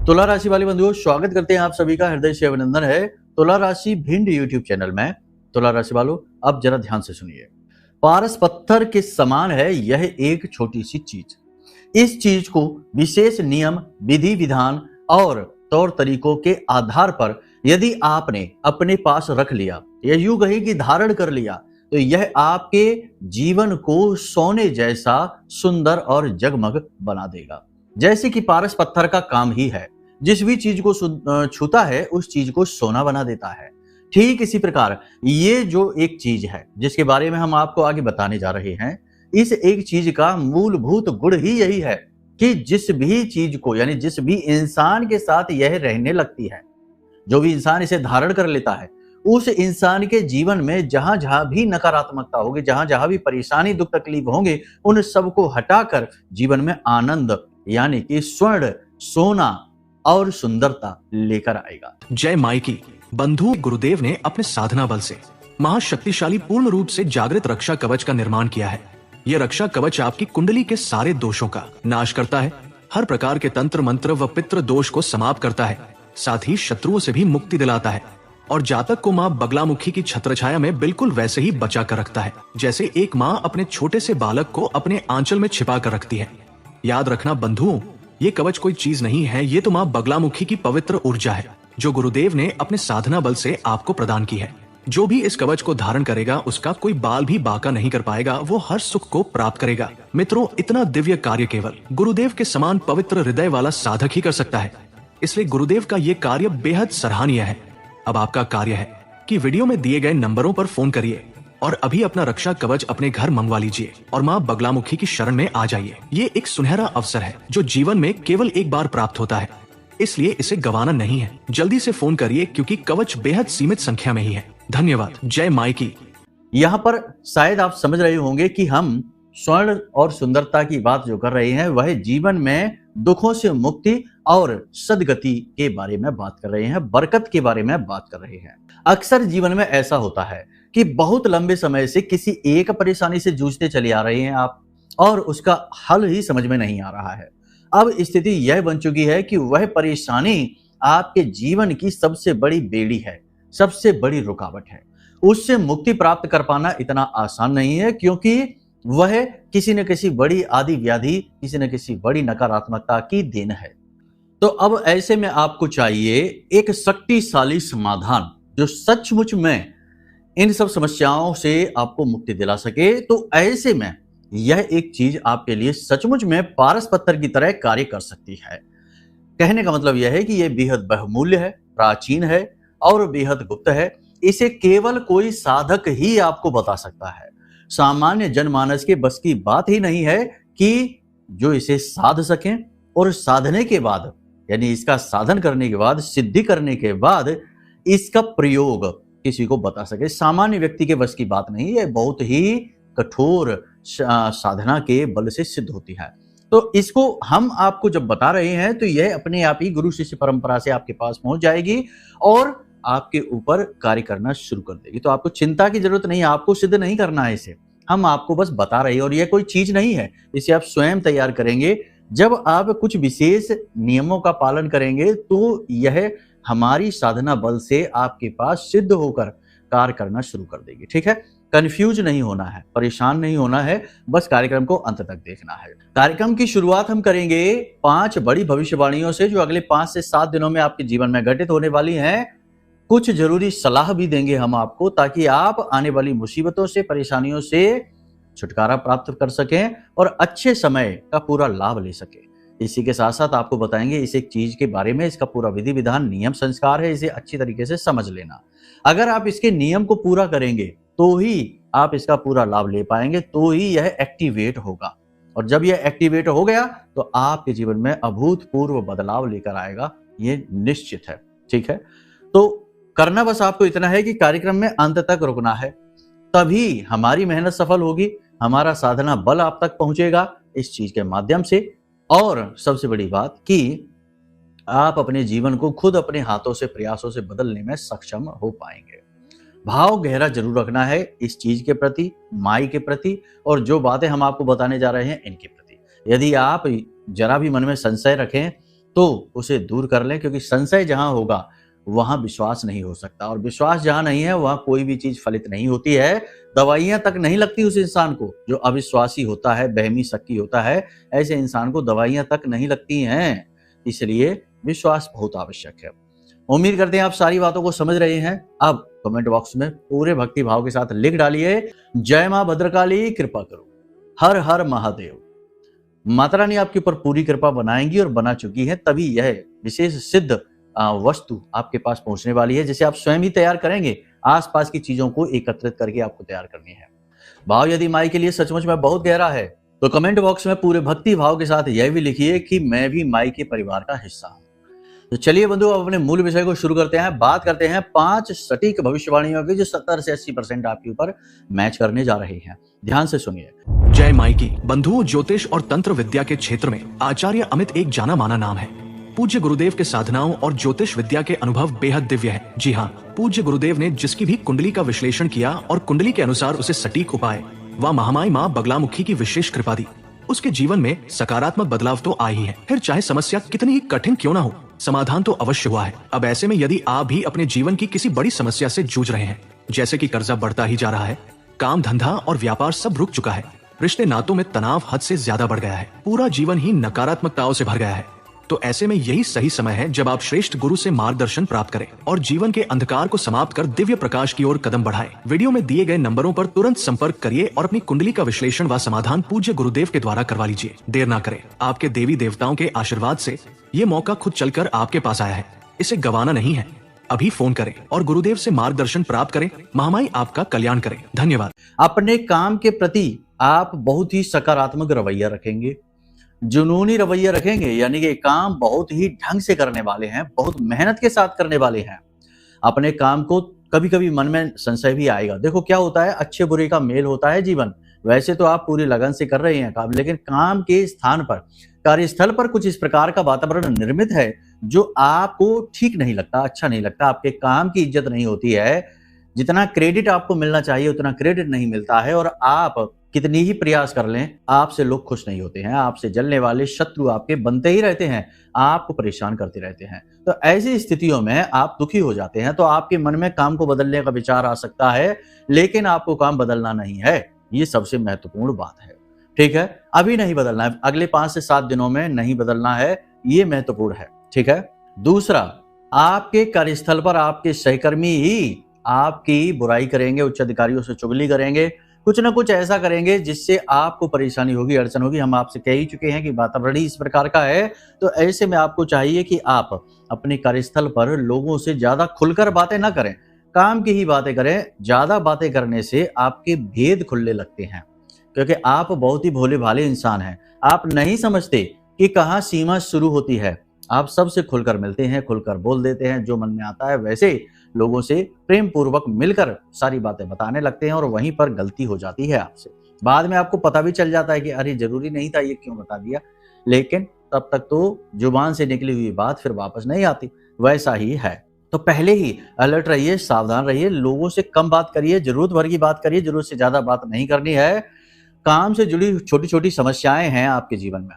तुला राशि वाले बंधुओं, स्वागत करते हैं आप सभी का हृदय से अभिनंदन है तुला राशि भिंड यूट्यूब चैनल में। तुला राशि वालों, अब जरा ध्यान से सुनिए। पारस पत्थर के समान है यह एक छोटी सी चीज। इस चीज को विशेष नियम, विधि विधान और तौर तरीकों के आधार पर यदि आपने अपने पास रख लिया या यूं कहीं कि धारण कर लिया, तो यह आपके जीवन को सोने जैसा सुंदर और जगमग बना देगा। जैसे कि पारस पत्थर का काम ही है, जिस भी चीज को छूता है उस चीज को सोना बना देता है। ठीक इसी प्रकार ये जो एक चीज है जिसके बारे में हम आपको आगे बताने जा रहे हैं, इस एक चीज का मूलभूत गुण ही यही है कि जिस भी चीज को यानी जिस भी इंसान के साथ यह रहने लगती है, जो भी इंसान इसे धारण कर लेता है, उस इंसान के जीवन में जहां जहां भी नकारात्मकता होगी, जहां जहां भी परेशानी दुख तकलीफ होंगे, उन सबको हटाकर जीवन में आनंद यानी कि स्वर्ण, सोना और सुंदरता लेकर आएगा। जय माई की। बंधु, गुरुदेव ने अपने साधना बल से महाशक्तिशाली पूर्ण रूप से जागृत रक्षा कवच का निर्माण किया है। यह रक्षा कवच आपकी कुंडली के सारे दोषों का नाश करता है, हर प्रकार के तंत्र मंत्र व पितृ दोष को समाप्त करता है, साथ ही शत्रुओं से भी मुक्ति दिलाता है और जातक को माँ बगलामुखी की छत्रछाया में बिल्कुल वैसे ही बचा कर रखता है जैसे एक माँ अपने छोटे से बालक को अपने आंचल में छिपा कर रखती है। याद रखना बंधुओं, ये कवच कोई चीज नहीं है, ये तो माँ बगलामुखी की पवित्र ऊर्जा है जो गुरुदेव ने अपने साधना बल से आपको प्रदान की है। जो भी इस कवच को धारण करेगा उसका कोई बाल भी बाका नहीं कर पाएगा, वो हर सुख को प्राप्त करेगा। मित्रों, इतना दिव्य कार्य केवल गुरुदेव के समान पवित्र हृदय वाला साधक ही कर सकता है, इसलिए गुरुदेव का ये कार्य बेहद सराहनीय है। अब आपका कार्य है कि वीडियो में दिए गए नंबरों पर फोन करिए और अभी अपना रक्षा कवच अपने घर मंगवा लीजिए और माँ बगलामुखी की शरण में आ जाइए। ये एक सुनहरा अवसर है जो जीवन में केवल एक बार प्राप्त होता है, इसलिए इसे गंवाना नहीं है। जल्दी से फोन करिए क्योंकि कवच बेहद सीमित संख्या में ही है। धन्यवाद। जय माई की। यहाँ पर शायद आप समझ रहे होंगे कि हम स्वर्ण और सुंदरता की बात जो कर रहे हैं वह जीवन में दुखों से मुक्ति और सदगति के बारे में बात कर रहे हैं, बरकत के बारे में बात कर रहे हैं। अक्सर जीवन में ऐसा होता है कि बहुत लंबे समय से किसी एक परेशानी से जूझते चले आ रहे हैं आप और उसका हल ही समझ में नहीं आ रहा है। अब स्थिति यह बन चुकी है कि वह परेशानी आपके जीवन की सबसे बड़ी बेड़ी है, सबसे बड़ी रुकावट है। उससे मुक्ति प्राप्त कर पाना इतना आसान नहीं है क्योंकि वह किसी न किसी बड़ी आदि व्याधि, किसी न किसी बड़ी नकारात्मकता की देन है। तो अब ऐसे में आपको चाहिए एक शक्तिशाली समाधान जो सचमुच में इन सब समस्याओं से आपको मुक्ति दिला सके। तो ऐसे में यह एक चीज आपके लिए सचमुच में पारस पत्थर की तरह कार्य कर सकती है। कहने का मतलब यह है कि यह बेहद बहुमूल्य है, प्राचीन है और बेहद गुप्त है। इसे केवल कोई साधक ही आपको बता सकता है। सामान्य जनमानस के बस की बात ही नहीं है कि जो इसे साध सकें और साधने के बाद यानी इसका साधन करने के बाद, सिद्धि करने के बाद इसका प्रयोग किसी को बता सके। सामान्य व्यक्ति के बस की बात नहीं है, बहुत ही कठोर साधना के बल से सिद्ध होती है। तो इसको हम आपको जब बता रहे हैं तो यह अपने आप ही गुरु शिष्य परंपरा से आपके पास पहुंच जाएगी और आपके ऊपर कार्य करना शुरू कर देगी। तो आपको चिंता की जरूरत नहीं है, आपको सिद्ध नहीं करना है इसे, हम आपको बस बता रहे हैं। और यह कोई चीज नहीं है, इसे आप स्वयं तैयार करेंगे। जब आप कुछ विशेष नियमों का पालन करेंगे तो यह हमारी साधना बल से आपके पास सिद्ध होकर कार्य करना शुरू कर देगी। ठीक है, कंफ्यूज नहीं होना है, परेशान नहीं होना है, बस कार्यक्रम को अंत तक देखना है। कार्यक्रम की शुरुआत हम करेंगे 5 बड़ी भविष्यवाणियों से जो अगले 5 से 7 दिनों में आपके जीवन में घटित होने वाली हैं। कुछ जरूरी सलाह भी देंगे हम आपको ताकि आप आने वाली मुसीबतों से, परेशानियों से छुटकारा प्राप्त कर सकें और अच्छे समय का पूरा लाभ ले सकें। इसी के साथ साथ आपको बताएंगे इस एक चीज के बारे में, इसका पूरा विधि विधान, नियम, संस्कार है, इसे अच्छी तरीके से समझ लेना। अगर आप इसके नियम को पूरा करेंगे तो ही आप इसका पूरा लाभ ले पाएंगे, तो ही यह एक्टिवेट होगा। और जब यह एक्टिवेट हो गया तो आपके जीवन में अभूतपूर्व बदलाव लेकर आएगा, ये निश्चित है। ठीक है, तो करना बस आपको इतना है कि कार्यक्रम में अंत तक रुकना है, तभी हमारी मेहनत सफल होगी, हमारा साधना बल आप तक पहुंचेगा इस चीज के माध्यम से। और सबसे बड़ी बात कि आप अपने जीवन को खुद अपने हाथों से, प्रयासों से बदलने में सक्षम हो पाएंगे। भाव गहरा जरूर रखना है इस चीज के प्रति, माई के प्रति, और जो बातें हम आपको बताने जा रहे हैं इनके प्रति। यदि आप जरा भी मन में संशय रखें तो उसे दूर कर लें, क्योंकि संशय जहां होगा वहां विश्वास नहीं हो सकता, और विश्वास जहां नहीं है वहां कोई भी चीज फलित नहीं होती है। दवाइयां तक नहीं लगती उस इंसान को जो अविश्वासी होता है, बहमी शक्की होता है, ऐसे इंसान को दवाइयां तक नहीं लगती हैं। इसलिए विश्वास बहुत आवश्यक है। उम्मीद करते हैं आप सारी बातों को समझ रहे हैं। अब कमेंट बॉक्स में पूरे भक्ति भाव के साथ लिख डालिए, जय मां भद्रकाली कृपा करो, हर हर महादेव। माता रानी आपके ऊपर पूरी कृपा बनाएंगी और बना चुकी है, तभी यह विशेष सिद्ध वस्तु आपके पास पहुंचने वाली है, जिसे आप स्वयं ही तैयार करेंगे। आसपास की चीजों को एकत्रित करके आपको तैयार करनी है। भाव यदि माई के लिए सचमुच में बहुत गहरा है तो कमेंट बॉक्स में पूरे भक्ति भाव के साथ यह भी लिखिए कि मैं भी माई के परिवार का हिस्सा हूं। तो चलिए बंधु, अब अपने मूल विषय को शुरू करते हैं। बात करते हैं 5 सटीक भविष्यवाणियों की जो 70 से 80% आपके ऊपर मैच करने जा रही हैं। ध्यान से सुनिए। जय माई की। बंधुओं, ज्योतिष और तंत्र विद्या के क्षेत्र में आचार्य अमित एक जाना माना नाम है। पूज्य गुरुदेव के साधनाओं और ज्योतिष विद्या के अनुभव बेहद दिव्य है। जी हाँ, पूज्य गुरुदेव ने जिसकी भी कुंडली का विश्लेषण किया और कुंडली के अनुसार उसे सटीक उपाय व महामाई माँ बगलामुखी की विशेष कृपा दी, उसके जीवन में सकारात्मक बदलाव तो आए ही है। फिर चाहे समस्या कितनी ही कठिन क्यों ना हो, समाधान तो अवश्य हुआ है। अब ऐसे में यदि आप भी अपने जीवन की किसी बड़ी समस्या से जूझ रहे हैं, जैसे कि कर्जा बढ़ता ही जा रहा है, काम धंधा और व्यापार सब रुक चुका है, रिश्ते नातों में तनाव हद से ज्यादा बढ़ गया है, पूरा जीवन ही नकारात्मकताओं से भर गया है, तो ऐसे में यही सही समय है जब आप श्रेष्ठ गुरु से मार्गदर्शन प्राप्त करें और जीवन के अंधकार को समाप्त कर दिव्य प्रकाश की ओर कदम बढ़ाएं। वीडियो में दिए गए नंबरों पर तुरंत संपर्क करिए और अपनी कुंडली का विश्लेषण व समाधान पूज्य गुरुदेव के द्वारा करवा लीजिए। देर ना करें, आपके देवी देवताओं के आशीर्वाद से ये मौका खुद चलकर आपके पास आया है, इसे गंवाना नहीं है। अभी फोन करें और गुरुदेव से मार्गदर्शन प्राप्त करें। महामाई आपका कल्याण करें। धन्यवाद। अपने काम के प्रति आप बहुत ही सकारात्मक रवैया रखेंगे, जुनूनी रवैया रखेंगे, यानी कि काम बहुत ही ढंग से करने वाले हैं, बहुत मेहनत के साथ करने वाले हैं। अपने काम को कभी कभी मन में संशय भी आएगा। देखो क्या होता है, अच्छे बुरे का मेल होता है जीवन। वैसे तो आप पूरी लगन से कर रहे हैं काम, लेकिन काम के स्थान पर, कार्यस्थल पर कुछ इस प्रकार का वातावरण निर्मित है जो आपको ठीक नहीं लगता, अच्छा नहीं लगता। आपके काम की इज्जत नहीं होती है, जितना क्रेडिट आपको मिलना चाहिए उतना क्रेडिट नहीं मिलता है, और आप कितनी ही प्रयास कर लें आपसे लोग खुश नहीं होते हैं। आपसे जलने वाले शत्रु आपके बनते ही रहते हैं, आपको परेशान करते रहते हैं। तो ऐसी स्थितियों में आप दुखी हो जाते हैं, तो आपके मन में काम को बदलने का विचार आ सकता है, लेकिन आपको काम बदलना नहीं है। ये सबसे महत्वपूर्ण बात है। ठीक है, अभी नहीं बदलना है, अगले 5 से 7 दिनों में नहीं बदलना है, ये महत्वपूर्ण है। ठीक है। दूसरा, आपके कार्यस्थल पर आपके सहकर्मी ही आपकी बुराई करेंगे, उच्च अधिकारियों से चुगली करेंगे, कुछ ना कुछ ऐसा करेंगे जिससे आपको परेशानी होगी, अड़चन होगी। हम आपसे कह ही चुके हैं कि वातावरण ही इस प्रकार का है। तो ऐसे में आपको चाहिए कि आप अपने कार्यस्थल पर लोगों से ज्यादा खुलकर बातें ना करें, काम की ही बातें करें। ज्यादा बातें करने से आपके भेद खुलने लगते हैं, क्योंकि आप बहुत ही भोले भाले इंसान हैं। आप नहीं समझते कि कहाँ सीमा शुरू होती है। आप सबसे खुलकर मिलते हैं, खुलकर बोल देते हैं, जो मन में आता है वैसे लोगों से प्रेम पूर्वक मिलकर सारी बातें बताने लगते हैं, और वहीं पर गलती हो जाती है आपसे। बाद में आपको पता भी चल जाता है कि अरे जरूरी नहीं था, ये क्यों बता दिया, लेकिन तब तक तो जुबान से निकली हुई बात फिर वापस नहीं आती। वैसा ही है। तो पहले ही अलर्ट रहिए, सावधान रहिए, लोगों से कम बात करिए, जरूरत भर की बात करिए, जरूरत से ज्यादा बात नहीं करनी है। काम से जुड़ी छोटी छोटी समस्याएं हैं आपके जीवन में,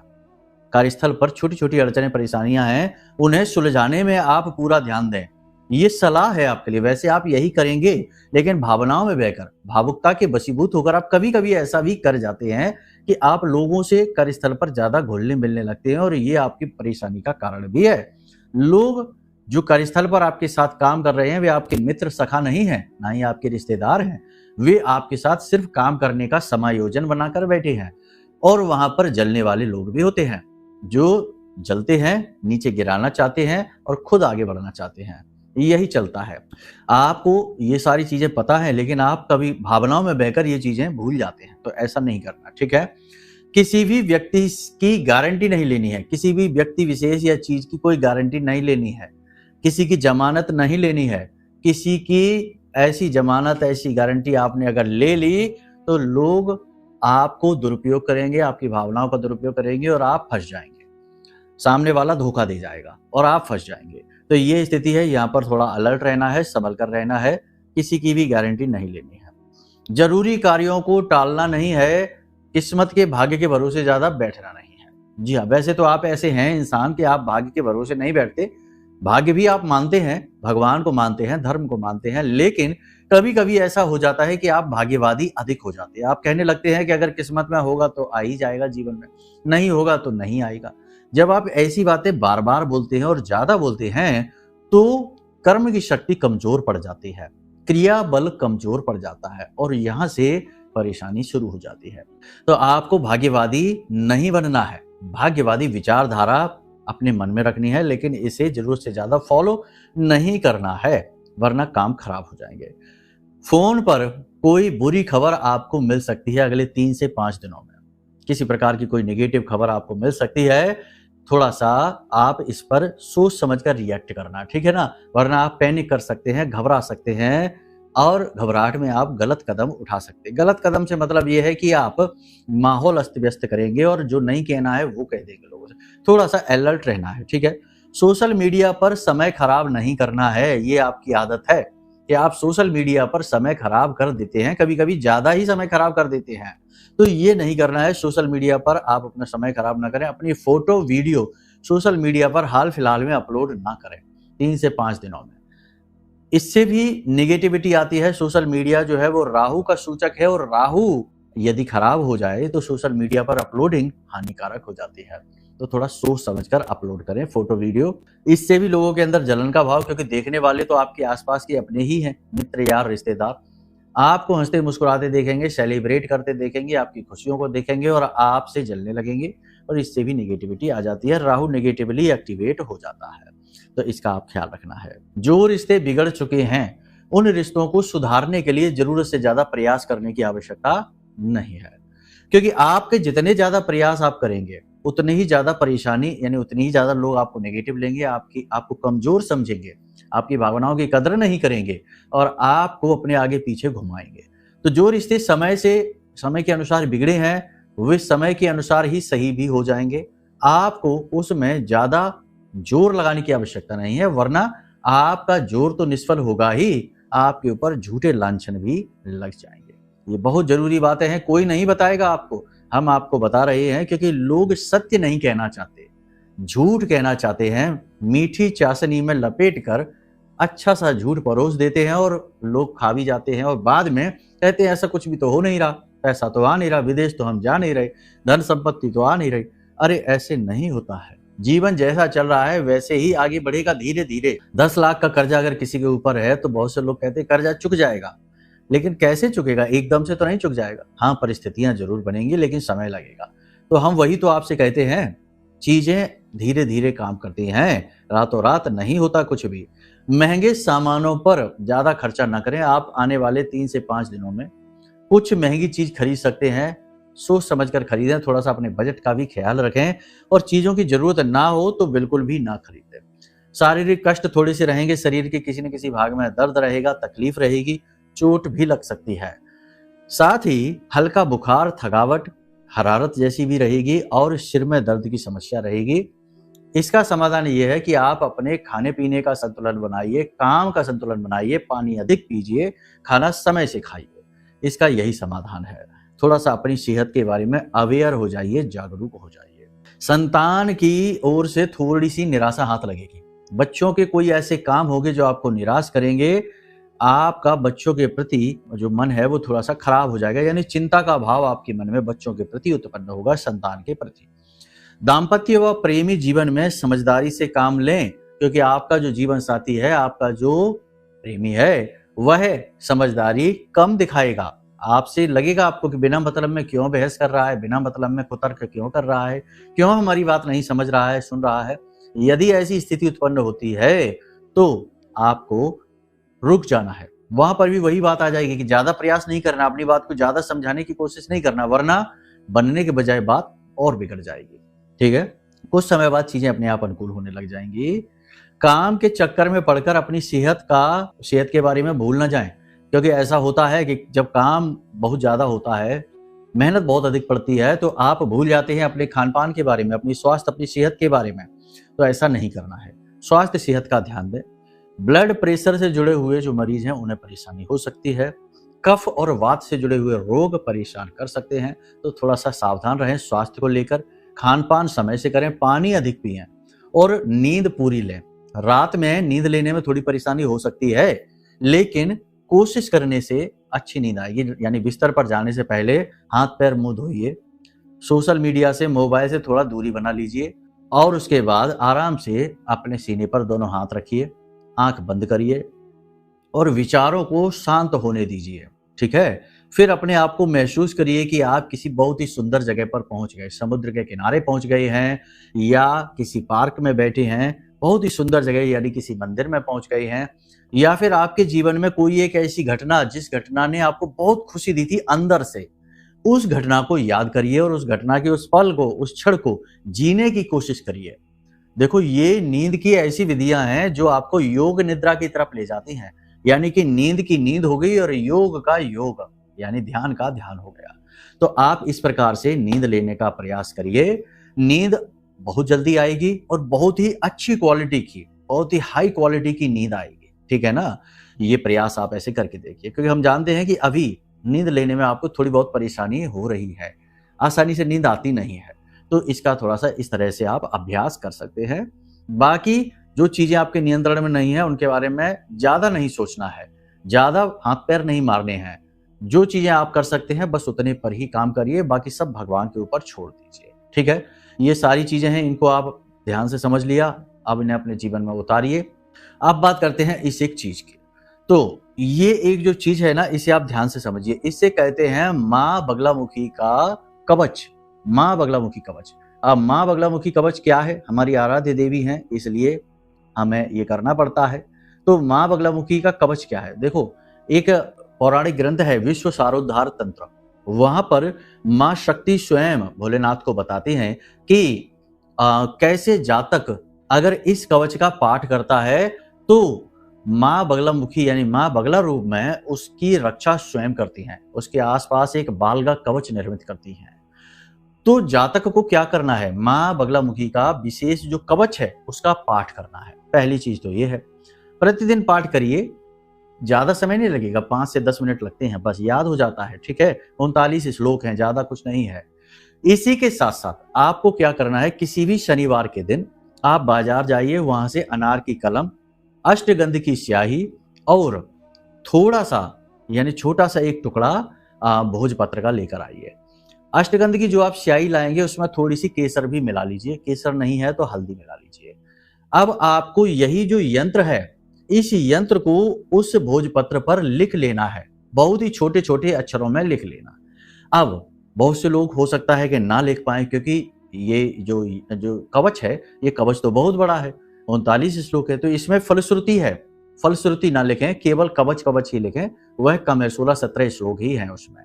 कार्यस्थल पर छोटी छोटी अड़चनें परेशानियां हैं, उन्हें सुलझाने में आप पूरा ध्यान दें। ये सलाह है आपके लिए। वैसे आप यही करेंगे, लेकिन भावनाओं में बहकर, भावुकता के वशीभूत होकर आप कभी कभी ऐसा भी कर जाते हैं कि आप लोगों से कार्यस्थल पर ज्यादा घुलने मिलने लगते हैं, और ये आपकी परेशानी का कारण भी है। लोग जो कार्यस्थल पर आपके साथ काम कर रहे हैं वे आपके मित्र सखा नहीं है, ना ही आपके रिश्तेदार हैं। वे आपके साथ सिर्फ काम करने का समायोजन बनाकर बैठे हैं, और वहां पर जलने वाले लोग भी होते हैं जो जलते हैं, नीचे गिराना चाहते हैं और खुद आगे बढ़ना चाहते हैं। यही चलता है। आपको ये सारी चीजें पता है, लेकिन आप कभी भावनाओं में बहकर ये चीजें भूल जाते हैं। तो ऐसा नहीं करना। ठीक है। किसी भी व्यक्ति की गारंटी नहीं लेनी है, किसी भी व्यक्ति विशेष या चीज की कोई गारंटी नहीं लेनी है, किसी की जमानत नहीं लेनी है। किसी की ऐसी जमानत, ऐसी गारंटी आपने अगर ले ली तो लोग आपको दुरुपयोग करेंगे, आपकी भावनाओं का दुरुपयोग करेंगे, और आप फंस जाएंगे। सामने वाला धोखा दे जाएगा और आप फंस जाएंगे। तो ये स्थिति है, यहाँ पर थोड़ा अलर्ट रहना है, संभल कर रहना है, किसी की भी गारंटी नहीं लेनी है। जरूरी कार्यों को टालना नहीं है, किस्मत के भाग्य के भरोसे ज्यादा बैठना नहीं है। जी हाँ, वैसे तो आप ऐसे हैं इंसान कि आप भाग्य के भरोसे नहीं बैठते। भाग्य भी आप मानते हैं, भगवान को मानते हैं, धर्म को मानते हैं, लेकिन कभी-कभी ऐसा हो जाता है कि आप भाग्यवादी अधिक हो जाते हैं। आप कहने लगते हैं कि अगर किस्मत में होगा तो आ ही जाएगा जीवन में, नहीं होगा तो नहीं आएगा। जब आप ऐसी बातें बार-बार बोलते हैं और ज़्यादा बोलते हैं, तो कर्म की शक्ति कमज़ोर पड़ जाती है, क्रिया बल कमज़ोर पड़ जाता है और यहाँ से परेशानी शुरू हो जाती है। तो आपको भाग्यवादी नहीं बनना है। भाग्यवादी विचारधारा अपने मन में रखनी है, लेकिन इसे जरूरत से ज्यादा फॉलो नहीं करना है, वरना काम खराब हो जाएंगे। फोन पर कोई बुरी खबर आपको मिल सकती है अगले 3 से 5 दिनों में। किसी प्रकार की कोई नेगेटिव खबर आपको मिल सकती है, थोड़ा सा आप इस पर सोच समझ कर रिएक्ट करना, ठीक है ना, वरना आप पैनिक कर सकते हैं, घबरा सकते हैं और घबराहट में आप गलत कदम उठा सकते हैं। गलत कदम से मतलब ये है कि आप माहौल अस्त व्यस्त करेंगे और जो नहीं कहना है वो कह देंगे लोगों से। थोड़ा सा अलर्ट रहना है, ठीक है। सोशल मीडिया पर समय खराब नहीं करना है, ये आपकी आदत है कि आप सोशल मीडिया पर समय खराब कर देते हैं, कभी कभी ज्यादा ही समय खराब कर देते हैं। तो ये नहीं करना है, सोशल मीडिया पर आप अपना समय खराब ना करें। अपनी फोटो वीडियो सोशल मीडिया पर हाल फिलहाल में अपलोड ना करें 3 से 5 दिनों में। इससे भी नेगेटिविटी आती है। सोशल मीडिया जो है वो राहु का सूचक है और राहु यदि खराब हो जाए तो सोशल मीडिया पर अपलोडिंग हानिकारक हो जाती है। तो थोड़ा सोच समझकर अपलोड करें फोटो वीडियो। इससे भी लोगों के अंदर जलन का भाव, क्योंकि देखने वाले तो आपके आसपास के अपने ही हैं, मित्र यार रिश्तेदार, आपको हंसते मुस्कुराते देखेंगे, सेलिब्रेट करते देखेंगे, आपकी खुशियों को देखेंगे और आपसे जलने लगेंगे और इससे भी नेगेटिविटी आ जाती है। राहु नेगेटिवली एक्टिवेट हो जाता है, तो इसका आप ख्याल रखना है। जो रिश्ते बिगड़ चुके हैं उन रिश्तों को सुधारने के लिए जरूरत से ज्यादा प्रयास करने की आवश्यकता नहीं है, क्योंकि आपके जितने ज्यादा प्रयास आप करेंगे उतनी ही ज्यादा परेशानी, यानी उतनी ही ज्यादा लोग आपको नेगेटिव लेंगे, आपको कमजोर समझेंगे, आपकी भावनाओं की कदर नहीं करेंगे और आपको अपने आगे पीछे घुमाएंगे। तो जो रिश्ते समय के अनुसार बिगड़े हैं वे समय के अनुसार ही सही भी हो जाएंगे। आपको उसमें ज्यादा जोर लगाने की आवश्यकता नहीं है, वरना आपका जोर तो निष्फल होगा ही, आपके ऊपर झूठे लांछन भी लग जाएंगे। ये बहुत जरूरी बातें हैं, कोई नहीं बताएगा आपको, हम आपको बता रहे हैं, क्योंकि लोग सत्य नहीं कहना चाहते, झूठ कहना चाहते हैं। मीठी चाशनी में लपेट कर अच्छा सा झूठ परोस देते हैं और लोग खा भी जाते हैं और बाद में कहते हैं ऐसा कुछ भी तो हो नहीं रहा, पैसा तो आ नहीं रहा, विदेश तो हम जा नहीं रहे, धन संपत्ति तो आ नहीं रही। अरे ऐसे नहीं होता है, जीवन जैसा चल रहा है वैसे ही आगे बढ़ेगा धीरे धीरे। 10 लाख का कर्जा अगर किसी के ऊपर है तो बहुत से लोग कहते हैं कर्जा चुक जाएगा, लेकिन कैसे चुकेगा? एकदम से तो नहीं चुक जाएगा। हाँ, परिस्थितियां जरूर बनेंगी लेकिन समय लगेगा। तो हम वही तो आपसे कहते हैं, चीजें धीरे धीरे काम करती हैं, रातों रात नहीं होता कुछ भी। महंगे सामानों पर ज्यादा खर्चा न करें। आप आने वाले 3 से 5 दिनों में कुछ महंगी चीज खरीद सकते हैं, सोच समझ कर खरीदें, थोड़ा सा अपने बजट का भी ख्याल रखें और चीजों की जरूरत ना हो तो बिल्कुल भी ना खरीदें। शारीरिक कष्ट थोड़े से रहेंगे, शरीर के किसी न किसी भाग में दर्द रहेगा, तकलीफ रहेगी, चोट भी लग सकती है। साथ ही हल्का बुखार, थकावट, हरारत जैसी भी रहेगी और सिर में दर्द की समस्या रहेगी। इसका समाधान ये है कि आप अपने खाने पीने का संतुलन बनाइए, काम का संतुलन बनाइए, पानी अधिक पीजिए, खाना समय से खाइए। इसका यही समाधान है। थोड़ा सा अपनी सेहत के बारे में अवेयर हो जाइए, जागरूक हो जाइए। संतान की ओर से थोड़ी सी निराशा हाथ लगेगी। बच्चों के कोई ऐसे काम होंगे जो आपको निराश करेंगे। आपका बच्चों के प्रति जो मन है वो थोड़ा सा खराब हो जाएगा, यानी चिंता का भाव आपके मन में बच्चों के प्रति उत्पन्न होगा, संतान के प्रति। दाम्पत्य व प्रेमी जीवन में समझदारी से काम लें, क्योंकि आपका जो जीवन साथी है, आपका जो प्रेमी है, वह समझदारी कम दिखाएगा। आपसे लगेगा आपको कि बिना मतलब में क्यों बहस कर रहा है, बिना मतलब में कुतर्क क्यों कर रहा है, क्यों हमारी बात नहीं समझ रहा है, सुन रहा है। यदि ऐसी स्थिति उत्पन्न होती है तो आपको रुक जाना है। वहां पर भी वही बात आ जाएगी कि ज्यादा प्रयास नहीं करना, अपनी बात को ज्यादा समझाने की कोशिश नहीं करना, वरना बनने के बजाय बात और बिगड़ जाएगी। ठीक है, कुछ समय बाद चीजें अपने आप अनुकूल होने लग जाएंगी। काम के चक्कर में पड़कर अपनी सेहत के बारे में भूल ना जाएं, क्योंकि ऐसा होता है कि जब काम बहुत ज्यादा होता है, मेहनत बहुत अधिक पड़ती है, तो आप भूल जाते हैं अपने खान पान के बारे में, अपनी स्वास्थ्य, अपनी सेहत के बारे में। तो ऐसा नहीं करना है, स्वास्थ्य सेहत का ध्यान दें। ब्लड प्रेशर से जुड़े हुए जो मरीज हैं उन्हें परेशानी हो सकती है। कफ और वात से जुड़े हुए रोग परेशान कर सकते हैं, तो थोड़ा सा सावधान रहें स्वास्थ्य को लेकर। खान पान समय से करें, पानी अधिक पिएं और नींद पूरी लें। रात में नींद लेने में थोड़ी परेशानी हो सकती है, लेकिन कोशिश करने से अच्छी नींद आएगी। यानी बिस्तर पर जाने से पहले हाथ पैर मुंह धोइए, सोशल मीडिया से, मोबाइल से थोड़ा दूरी बना लीजिए और उसके बाद आराम से अपने सीने पर दोनों हाथ रखिए, आंख बंद करिए और विचारों को शांत होने दीजिए। ठीक है, फिर अपने आप को महसूस करिए कि आप किसी बहुत ही सुंदर जगह पर पहुंच गए, समुद्र के किनारे पहुंच गए हैं या किसी पार्क में बैठे हैं, बहुत ही सुंदर जगह यानी किसी मंदिर में पहुंच गए हैं, या फिर आपके जीवन में कोई एक ऐसी घटना जिस घटना ने आपको बहुत खुशी दी थी अंदर से, उस घटना को याद करिए और उस घटना के उस पल को, उस क्षण को जीने की कोशिश करिए। देखो, ये नींद की ऐसी विधियां हैं जो आपको योग निद्रा की तरफ ले जाती हैं। यानी कि नींद की नींद हो गई और योग का योग, यानी ध्यान का ध्यान हो गया। तो आप इस प्रकार से नींद लेने का प्रयास करिए। नींद बहुत जल्दी आएगी और बहुत ही अच्छी क्वालिटी की, बहुत ही हाई क्वालिटी की नींद आएगी। ठीक है ना? ये प्रयास आप ऐसे करके देखिए, क्योंकि हम जानते हैं कि अभी नींद लेने में आपको थोड़ी बहुत परेशानी हो रही है, आसानी से नींद आती नहीं है। तो इसका थोड़ा सा इस तरह से आप अभ्यास कर सकते हैं। बाकी जो चीजें आपके नियंत्रण में नहीं है उनके बारे में ज्यादा नहीं सोचना है, ज्यादा हाथ पैर नहीं मारने हैं। जो चीजें आप कर सकते हैं बस उतने पर ही काम करिए, बाकी सब भगवान के ऊपर छोड़ दीजिए। ठीक है, ये सारी चीजें हैं, इनको आप ध्यान से समझ लिया, अब इन्हें अपने जीवन में उतारिए। अब बात करते हैं इस एक चीज की। तो ये एक जो चीज है ना, इसे आप ध्यान से समझिए। इसे कहते हैं माँ बगलामुखी का कवच। माँ बगलामुखी कवच। अब माँ बगलामुखी कवच क्या है? हमारी आराध्य देवी हैं, इसलिए हमें ये करना पड़ता है। तो माँ बगलामुखी का कवच क्या है? देखो, एक पौराणिक ग्रंथ है विश्व सारोद्धार तंत्र, वहां पर माँ शक्ति स्वयं भोलेनाथ को बताती हैं कि कैसे जातक अगर इस कवच का पाठ करता है तो माँ बगलामुखी यानी माँ बगला रूप में उसकी रक्षा स्वयं करती हैं, उसके आसपास एक बाल का कवच निर्मित करती हैं। तो जातक को क्या करना है? माँ बगलामुखी का विशेष जो कवच है उसका पाठ करना है। पहली चीज तो ये है, प्रतिदिन पाठ करिए, ज्यादा समय नहीं लगेगा, 5 से 10 मिनट लगते हैं, बस याद हो जाता है। ठीक है, 39 श्लोक हैं, ज्यादा कुछ नहीं है। इसी के साथ साथ आपको क्या करना है, किसी भी शनिवार के दिन आप बाजार जाइए, वहां से अनार की कलम, अष्टगंध की स्याही और थोड़ा सा यानी छोटा सा एक टुकड़ा भोजपत्र का लेकर आइए। अष्टगंध की जो आप स्याही लाएंगे उसमें थोड़ी सी केसर भी मिला लीजिए, केसर नहीं है तो हल्दी मिला लीजिए। अब आपको यही जो यंत्र है, इस यंत्र को उस भोजपत्र पर लिख लेना है, बहुत ही छोटे छोटे अक्षरों में लिख लेना। अब बहुत से लोग हो सकता है कि ना लिख पाए, क्योंकि ये जो कवच है, ये कवच तो बहुत बड़ा है, 39 श्लोक है, तो इसमें फलश्रुति है। फलश्रुति ना लिखें, केवल कवच कवच ही लिखें, वह कम है, 16-17 श्लोक ही हैं उसमें।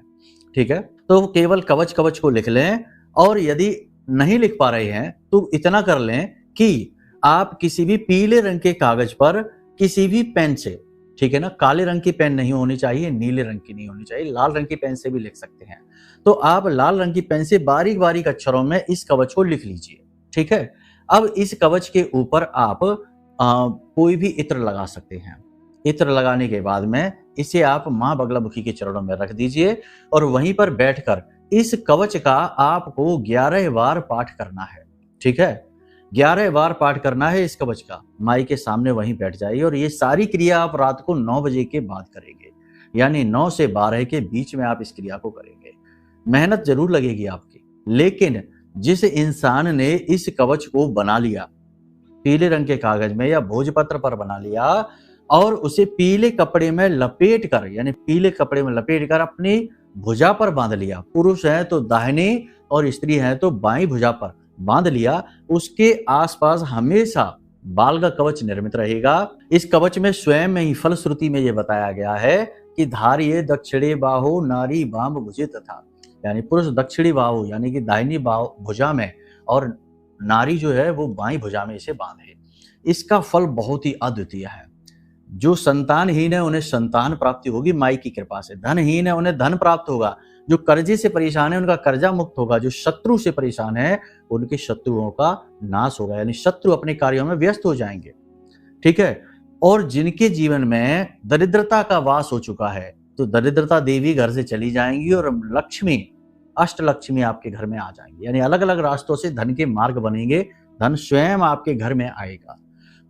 ठीक है, तो केवल कवच कवच को लिख लें। और यदि नहीं लिख पा रहे हैं तो इतना कर लें कि आप किसी भी पीले रंग के कागज पर किसी भी पेन से, ठीक है ना, काले रंग की पेन नहीं होनी चाहिए, नीले रंग की नहीं होनी चाहिए, लाल रंग की पेन से भी लिख सकते हैं। तो आप लाल रंग की पेन से बारीक बारीक अक्षरों में इस कवच को लिख लीजिए। ठीक है, अब इस कवच के ऊपर आप कोई भी इत्र लगा सकते हैं। इत्र लगाने के बाद में इसे आप माँ बगलामुखी के चरणों में रख दीजिए और वहीं पर बैठकर इस कवच का आपको 11 बार पाठ करना है। ठीक है, 11 बार पाठ करना है इस कवच का। माई के सामने वहीं बैठ जाइए और ये सारी क्रिया आप रात को 9 बजे के बाद करेंगे, यानी 9 से 12 के बीच में आप इस क्रिया को करेंगे। मेहनत जरूर लगेगी आपकी, लेकिन जिस इंसान ने इस कवच को बना लिया, पीले रंग के कागज में या भोजपत्र पर बना लिया और उसे पीले कपड़े में लपेट कर, यानी पीले कपड़े में लपेट कर अपनी भुजा पर बांध लिया, पुरुष है तो दाहिनी और स्त्री है तो बाईं भुजा पर बांध लिया, उसके आसपास हमेशा बाल का कवच निर्मित रहेगा। इस कवच में स्वयं में ही फलश्रुति में यह बताया गया है कि धारिये दक्षिणे बाहो नारी बाम भुजे तथा, यानी पुरुष दक्षिणी बाहु यानी कि दाहिनी भुजा में और नारी जो है वो बाईं भुजा में इसे बांधे। इसका फल बहुत ही अद्वितीय है। जो संतानहीन है उन्हें संतान प्राप्ति होगी माई की कृपा से, धनहीन है उन्हें धन प्राप्त होगा, जो कर्जे से परेशान है उनका कर्जा मुक्त होगा, जो शत्रु से परेशान है उनके शत्रुओं का नाश होगा, यानी शत्रु अपने कार्यों में व्यस्त हो जाएंगे। ठीक है, और जिनके जीवन में दरिद्रता का वास हो चुका है तो दरिद्रता देवी घर से चली जाएंगी और लक्ष्मी अष्टलक्ष्मी आपके घर में आ जाएंगे, यानी अलग अलग रास्तों से धन के मार्ग बनेंगे, धन स्वयं आपके घर में आएगा।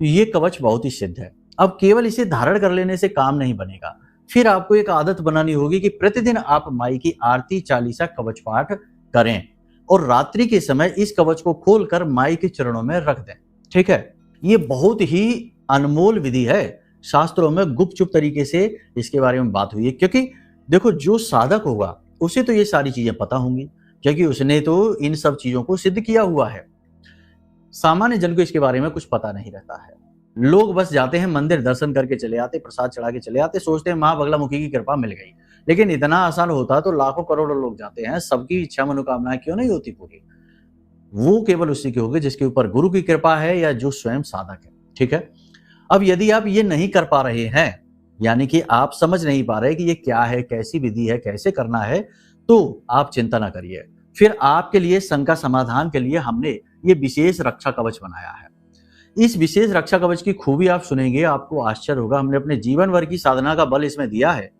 तो ये कवच बहुत ही सिद्ध है। अब केवल इसे धारण कर लेने से काम नहीं बनेगा, फिर आपको एक आदत बनानी होगी कि प्रतिदिन आप माई की आरती, चालीसा, कवच पाठ करें और रात्रि के समय इस कवच को खोलकर माई के चरणों में रख दें। ठीक है, ये बहुत ही अनमोल विधि है। शास्त्रों में गुपचुप तरीके से इसके बारे में बात हुई है, क्योंकि देखो जो साधक होगा उसे तो ये सारी चीजें पता होंगी, क्योंकि उसने तो इन सब चीजों को सिद्ध किया हुआ है। सामान्य जन को इसके बारे में कुछ पता नहीं रहता है। लोग बस जाते हैं मंदिर, दर्शन करके चले आते, प्रसाद चढ़ा के चले आते, सोचते हैं माँ बगलामुखी की कृपा मिल गई। लेकिन इतना आसान होता तो लाखों करोड़ों लोग जाते हैं, सबकी इच्छा मनोकामनाएं क्यों नहीं होती पूरी? वो केवल उसी के होंगे जिसके ऊपर गुरु की कृपा है या जो स्वयं साधक है। ठीक है, अब यदि आप ये नहीं कर पा रहे हैं, यानी कि आप समझ नहीं पा रहे कि ये क्या है, कैसी विधि है, कैसे करना है, तो आप चिंता ना करिए। फिर आपके लिए शंका समाधान के लिए हमने ये विशेष रक्षा कवच बनाया है। इस विशेष रक्षा कवच की खूबी आप सुनेंगे, आपको आश्चर्य होगा। हमने अपने जीवन भर की साधना का बल इसमें दिया है।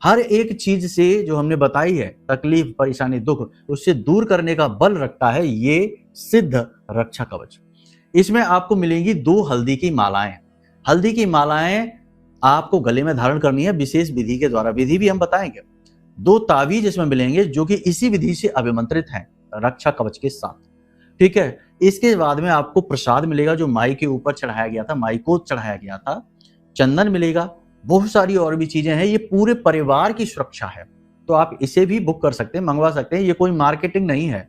हर एक चीज से जो हमने बताई है, तकलीफ, परेशानी, दुख, उससे दूर करने का बल रखता है ये सिद्ध रक्षा कवच। इसमें आपको मिलेंगी 2 हल्दी की मालाएं। हल्दी की मालाएं आपको गले में धारण करनी है विशेष विधि के द्वारा, विधि भी हम बताएंगे। 2 तावीज इसमें मिलेंगे जो कि इसी विधि से अभिमंत्रित हैं रक्षा कवच के साथ। ठीक है, इसके बाद में आपको प्रसाद मिलेगा जो माई के ऊपर चढ़ाया गया था, माई को चढ़ाया गया था। चंदन मिलेगा, बहुत सारी और भी चीजें हैं। ये पूरे परिवार की सुरक्षा है, तो आप इसे भी बुक कर सकते हैं, मंगवा सकते हैं। ये कोई मार्केटिंग नहीं है,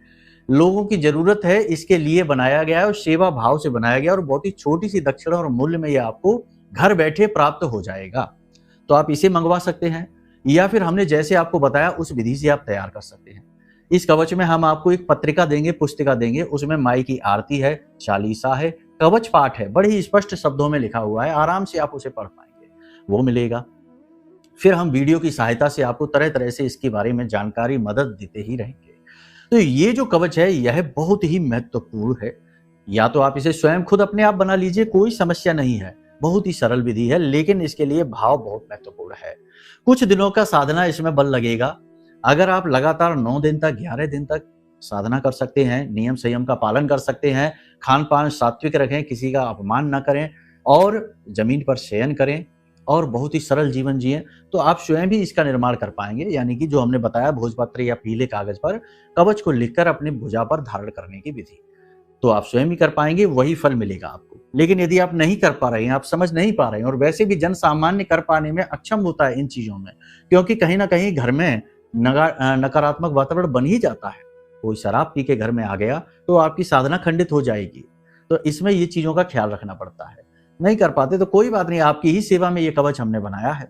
लोगों की जरूरत है इसके लिए बनाया गया है और सेवा भाव से बनाया गया और बहुत ही छोटी सी दक्षिणा और मूल्य में ये आपको घर बैठे प्राप्त हो जाएगा। तो आप इसे मंगवा सकते हैं या फिर हमने जैसे आपको बताया उस विधि से आप तैयार कर सकते हैं। इस कवच में हम आपको एक पत्रिका देंगे, पुस्तिका देंगे, उसमें माई की आरती है, चालीसा है, कवच पाठ है, बड़े ही स्पष्ट शब्दों में लिखा हुआ है, आराम से आप उसे पढ़ पाएंगे, वो मिलेगा। फिर हम वीडियो की सहायता से आपको तरह तरह से इसके बारे में जानकारी, मदद देते ही रहेंगे। तो ये जो कवच है यह बहुत ही महत्वपूर्ण है। या तो आप इसे स्वयं खुद अपने आप बना लीजिए, कोई समस्या नहीं है, बहुत ही सरल विधि है, लेकिन इसके लिए भाव बहुत महत्वपूर्ण है। कुछ दिनों का साधना इसमें बल लगेगा। अगर आप लगातार 9 दिन तक, 11 दिन तक साधना कर सकते हैं, नियम संयम का पालन कर सकते हैं, खान पान सात्विक रखें, किसी का अपमान न करें और जमीन पर शयन करें और बहुत ही सरल जीवन जिएं, तो आप स्वयं भी इसका निर्माण कर पाएंगे। यानी कि जो हमने बताया भोजपत्र या पीले कागज पर कवच को लिखकर अपने भुजा पर धारण करने की विधि, तो आप स्वयं भी कर पाएंगे, वही फल मिलेगा आपको। लेकिन यदि आप नहीं कर पा रहे हैं, आप समझ नहीं पा रहे हैं, और वैसे भी जन सामान्य कर पाने में अक्षम होता है इन चीजों में, क्योंकि कहीं ना कहीं घर में नकारात्मक वातावरण बन ही जाता है। कोई शराब पी के घर में आ गया तो आपकी साधना खंडित हो जाएगी। तो इसमें ये चीजों का ख्याल रखना पड़ता है। नहीं कर पाते तो कोई बात नहीं, आपकी ही सेवा में ये कवच हमने बनाया है,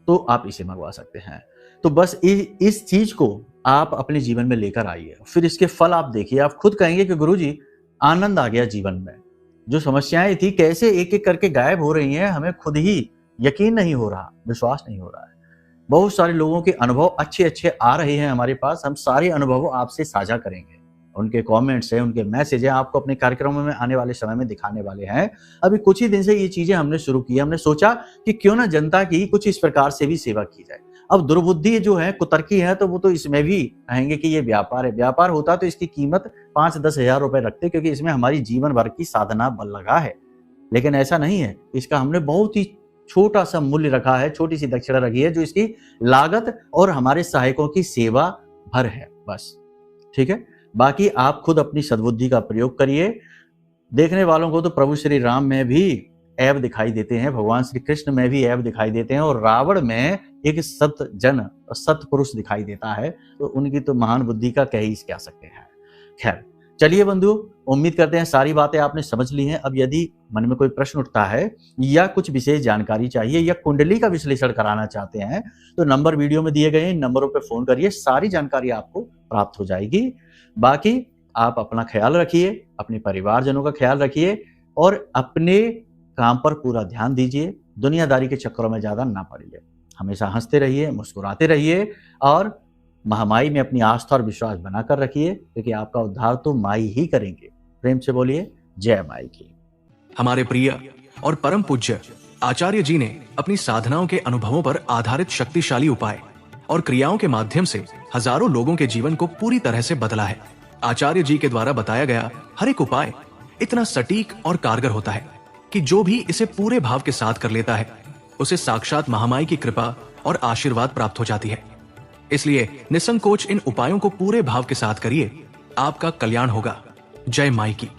तो आप इसे मंगवा सकते हैं। तो बस इस चीज को आप अपने जीवन में लेकर आइए, फिर इसके फल आप देखिए। आप खुद कहेंगे कि गुरुजी आनंद आ गया जीवन में, जो समस्याएं थी कैसे एक एक करके गायब हो रही हैं, हमें खुद ही यकीन नहीं हो रहा, विश्वास नहीं हो रहा है। बहुत सारे लोगों के अनुभव अच्छे अच्छे आ रहे हैं हमारे पास, हम सारे अनुभव आपसे साझा करेंगे। उनके कमेंट्स हैं, उनके मैसेज हैं, आपको अपने कार्यक्रमों में आने वाले समय में दिखाने वाले हैं। अभी कुछ ही दिन से ये चीजें हमने शुरू की। हमने सोचा कि क्यों ना जनता की कुछ इस प्रकार से भी सेवा की जाए। अब दुर्बुद्धि जो है, कुतर्की है, तो वो तो इसमें भी कहेंगे कि ये व्यापार है। व्यापार होता तो इसकी कीमत 5-10 हजार रुपए रखते, क्योंकि इसमें हमारी जीवन भर की साधना बल लगा है। लेकिन ऐसा नहीं है, इसका हमने बहुत ही छोटा सा मूल्य रखा है, छोटी सी दक्षिणा रखी है, जो इसकी लागत और हमारे सहायकों की सेवा भर है, बस। ठीक है, बाकी आप खुद अपनी सद्बुद्धि का प्रयोग करिए। देखने वालों को तो प्रभु श्री राम में भी ऐब दिखाई देते हैं, भगवान श्री कृष्ण में भी ऐब दिखाई देते हैं, और रावण में एक सत पुरुष दिखाई देता है। तो उनकी तो महान बुद्धि का कह ही क्या सकते हैं। खैर, चलिए बंधु, उम्मीद करते हैं सारी बातें आपने समझ ली हैं। अब यदि मन में कोई प्रश्न उठता है या कुछ विशेष जानकारी चाहिए या कुंडली का विश्लेषण कराना चाहते हैं, तो नंबर वीडियो में दिए गए नंबरों पर फोन करिए, सारी जानकारी आपको प्राप्त हो जाएगी। बाकी आप अपना ख्याल रखिए, अपने परिवारजनों का ख्याल रखिए और अपने काम पर पूरा ध्यान दीजिए। दुनियादारी के चक्करों में ज्यादा ना पड़िए। हमेशा हंसते रहिए, मुस्कुराते रहिए और महामाई में अपनी आस्था और विश्वास बनाकर रखिए, क्योंकि आपका उद्धार तो माई ही करेंगे। प्रेम से बोलिए जय माई की। हमारे प्रिय और परम पूज्य आचार्य जी ने अपनी साधनाओं के अनुभवों पर आधारित शक्तिशाली उपाय और क्रियाओं के माध्यम से हजारों लोगों के जीवन को पूरी तरह से बदला है। आचार्य जी के द्वारा बताया गया हर एक उपाय इतना सटीक और कारगर होता है कि जो भी इसे पूरे भाव के साथ कर लेता है उसे साक्षात महामाई की कृपा और आशीर्वाद प्राप्त हो जाती है। इसलिए निसंकोच इन उपायों को पूरे भाव के साथ करिए, आपका कल्याण होगा। जय माई की।